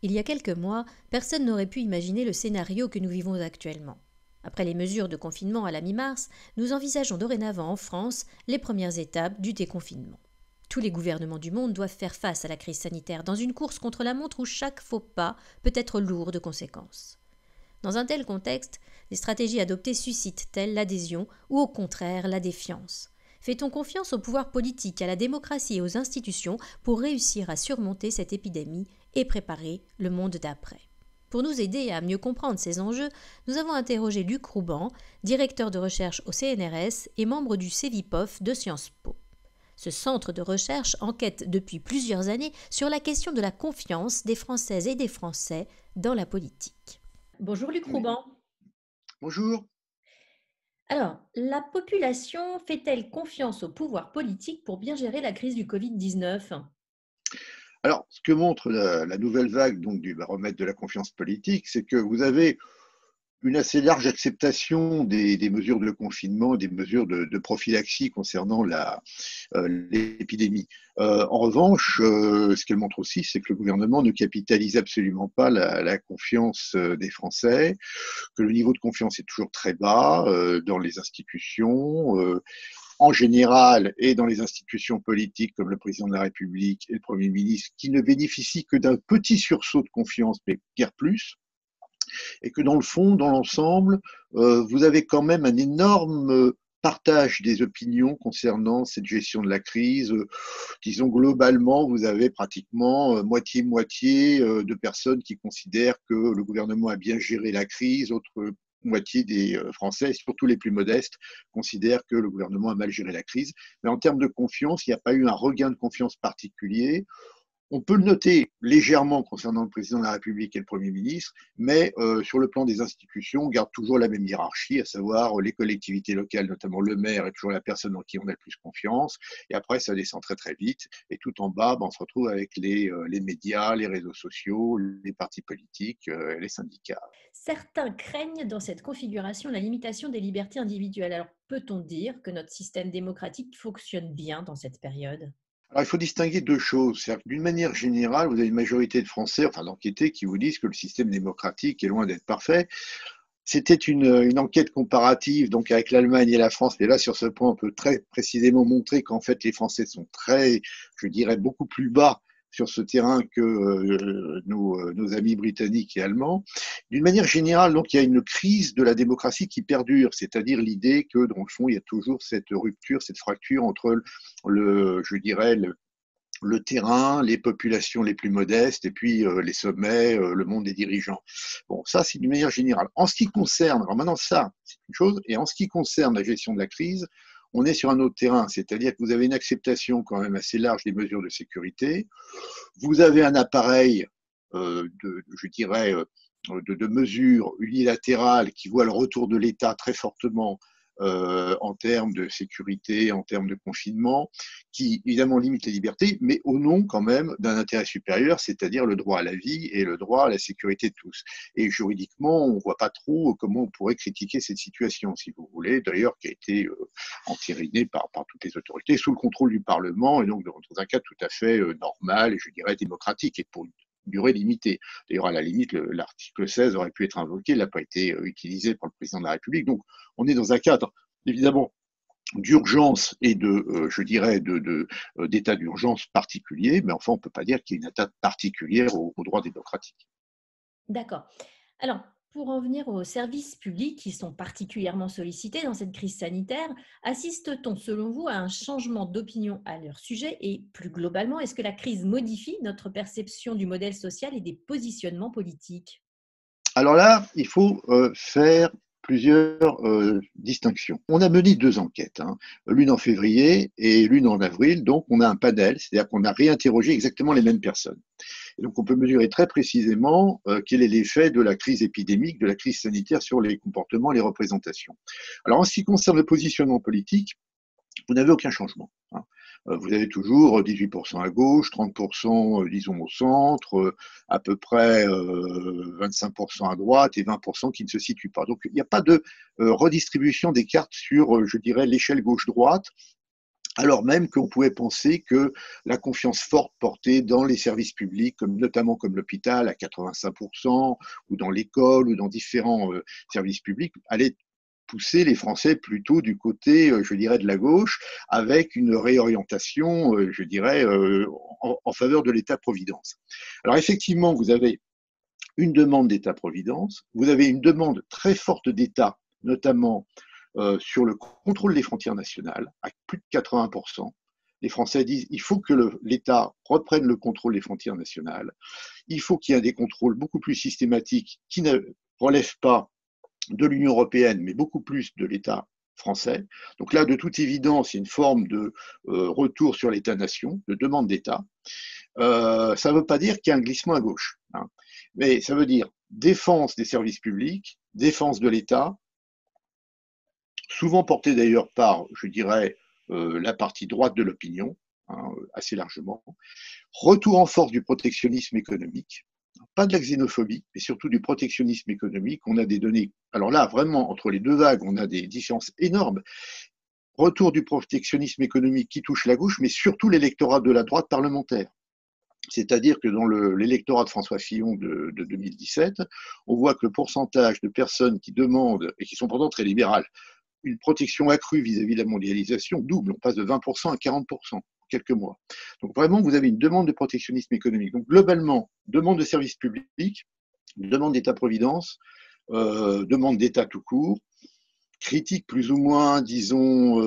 Il y a quelques mois, personne n'aurait pu imaginer le scénario que nous vivons actuellement. Après les mesures de confinement à la mi-mars, nous envisageons dorénavant en France les premières étapes du déconfinement. Tous les gouvernements du monde doivent faire face à la crise sanitaire dans une course contre la montre où chaque faux pas peut être lourd de conséquences. Dans un tel contexte, les stratégies adoptées suscitent-elles l'adhésion ou au contraire la défiance? Fait-on confiance au pouvoir politique, à la démocratie et aux institutions pour réussir à surmonter cette épidémie et préparer le monde d'après? Pour nous aider à mieux comprendre ces enjeux, nous avons interrogé Luc Rouban, directeur de recherche au CNRS et membre du CEVIPOF de Sciences Po. Ce centre de recherche enquête depuis plusieurs années sur la question de la confiance des Françaises et des Français dans la politique. Bonjour Luc Oui. Rouban. Bonjour. Alors, la population fait-elle confiance au pouvoir politique pour bien gérer la crise du Covid-19? Alors, ce que montre la nouvelle vague donc, du baromètre de la confiance politique, c'est que vous avez une assez large acceptation des mesures de confinement, des mesures de prophylaxie concernant l'épidémie. En revanche, ce qu'elle montre aussi, c'est que le gouvernement ne capitalise absolument pas la confiance des Français, que le niveau de confiance est toujours très bas dans les institutions. En général et dans les institutions politiques comme le président de la République et le Premier ministre, qui ne bénéficient que d'un petit sursaut de confiance, mais guère plus, et que dans le fond, dans l'ensemble, vous avez quand même un énorme partage des opinions concernant cette gestion de la crise. Disons globalement, vous avez pratiquement moitié-moitié de personnes qui considèrent que le gouvernement a bien géré la crise, autre moitié des Français, surtout les plus modestes, considèrent que le gouvernement a mal géré la crise. Mais en termes de confiance, il n'y a pas eu un regain de confiance particulier. On peut le noter légèrement concernant le président de la République et le Premier ministre, mais sur le plan des institutions, on garde toujours la même hiérarchie, à savoir les collectivités locales, notamment le maire est toujours la personne en qui on a le plus confiance, et après ça descend très très vite, et tout en bas, on se retrouve avec les médias, les réseaux sociaux, les partis politiques, les syndicats. Certains craignent dans cette configuration la limitation des libertés individuelles. Alors, peut-on dire que notre système démocratique fonctionne bien dans cette période? Alors, il faut distinguer deux choses. C'est-à-dire que d'une manière générale, vous avez une majorité de Français, enfin d'enquêtés, qui vous disent que le système démocratique est loin d'être parfait. C'était une enquête comparative donc avec l'Allemagne et la France. Et là, sur ce point, on peut très précisément montrer qu'en fait, les Français sont très, je dirais, beaucoup plus bas sur ce terrain que nos amis britanniques et allemands. D'une manière générale, donc, il y a une crise de la démocratie qui perdure, c'est-à-dire l'idée que, dans le fond, il y a toujours cette rupture, cette fracture entre je dirais, le terrain, les populations les plus modestes, et puis les sommets, le monde des dirigeants. Bon, ça, c'est d'une manière générale. En ce qui concerne, alors maintenant, ça, c'est une chose, et en ce qui concerne la gestion de la crise, on est sur un autre terrain, c'est-à-dire que vous avez une acceptation quand même assez large des mesures de sécurité, vous avez un appareil, je dirais, de mesures unilatérales qui voient le retour de l'État très fortement en termes de sécurité, en termes de confinement, qui évidemment limitent les libertés, mais au nom quand même d'un intérêt supérieur, c'est-à-dire le droit à la vie et le droit à la sécurité de tous. Et juridiquement, on ne voit pas trop comment on pourrait critiquer cette situation, si vous voulez, d'ailleurs qui a été entérinée par toutes les autorités, sous le contrôle du Parlement, et donc dans un cadre tout à fait normal et je dirais démocratique, et pour une durée limitée. D'ailleurs, à la limite, l'article 16 aurait pu être invoqué, il n'a pas été utilisé par le président de la République. Donc, on est dans un cadre, évidemment, d'urgence et je dirais, d'état d'urgence particulier, mais enfin, on ne peut pas dire qu'il y ait une attaque particulière au droit démocratique. D'accord. Alors, pour en venir aux services publics qui sont particulièrement sollicités dans cette crise sanitaire, assiste-t-on, selon vous, à un changement d'opinion à leur sujet? Et plus globalement, est-ce que la crise modifie notre perception du modèle social et des positionnements politiques? Alors là, il faut faire plusieurs distinctions. On a mené deux enquêtes, hein, l'une en février et l'une en avril, donc on a un panel, c'est-à-dire qu'on a réinterrogé exactement les mêmes personnes. Et donc on peut mesurer très précisément quel est l'effet de la crise épidémique, de la crise sanitaire sur les comportements et les représentations. Alors en ce qui concerne le positionnement politique, vous n'avez aucun changement, hein. Vous avez toujours 18% à gauche, 30% disons au centre, à peu près 25% à droite et 20% qui ne se situent pas. Donc il n'y a pas de redistribution des cartes sur, je dirais, l'échelle gauche-droite. alors même qu'on pouvait penser que la confiance forte portée dans les services publics, notamment comme l'hôpital à 85%, ou dans l'école, ou dans différents services publics, allait pousser les Français plutôt du côté, je dirais, de la gauche, avec une réorientation, je dirais, en faveur de l'État-providence. Alors effectivement, vous avez une demande d'État-providence, vous avez une demande très forte d'État, notamment sur le contrôle des frontières nationales, à plus de 80%. Les Français disent il faut que l'État reprenne le contrôle des frontières nationales, il faut qu'il y ait des contrôles beaucoup plus systématiques qui ne relèvent pas de l'Union européenne, mais beaucoup plus de l'État français. Donc là, de toute évidence, il y a une forme de retour sur l'État-nation, de demande d'État. Ça ne veut pas dire qu'il y a un glissement à gauche, hein, mais ça veut dire défense des services publics, défense de l'État, souvent portée d'ailleurs par, je dirais, la partie droite de l'opinion, hein, assez largement, retour en force du protectionnisme économique, pas de la xénophobie, mais surtout du protectionnisme économique. On a des données, alors là, vraiment, entre les deux vagues, on a des différences énormes. Retour du protectionnisme économique qui touche la gauche, mais surtout l'électorat de la droite parlementaire. C'est-à-dire que dans l'électorat de François Fillon de 2017, on voit que le pourcentage de personnes qui demandent, et qui sont pourtant très libérales, une protection accrue vis-à-vis de la mondialisation double. On passe de 20% à 40% en quelques mois. Donc vraiment, vous avez une demande de protectionnisme économique. Donc globalement, demande de services publics, demande d'État-providence, demande d'État tout court, critique plus ou moins, disons,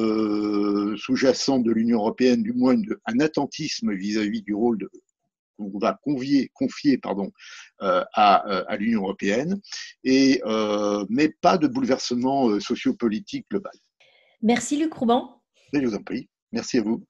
sous-jacente de l'Union européenne, du moins un attentisme vis-à-vis du rôle qu'on va confier à l'Union européenne, mais pas de bouleversement sociopolitique global. Merci Luc Rouban. Je vous en prie. Merci à vous.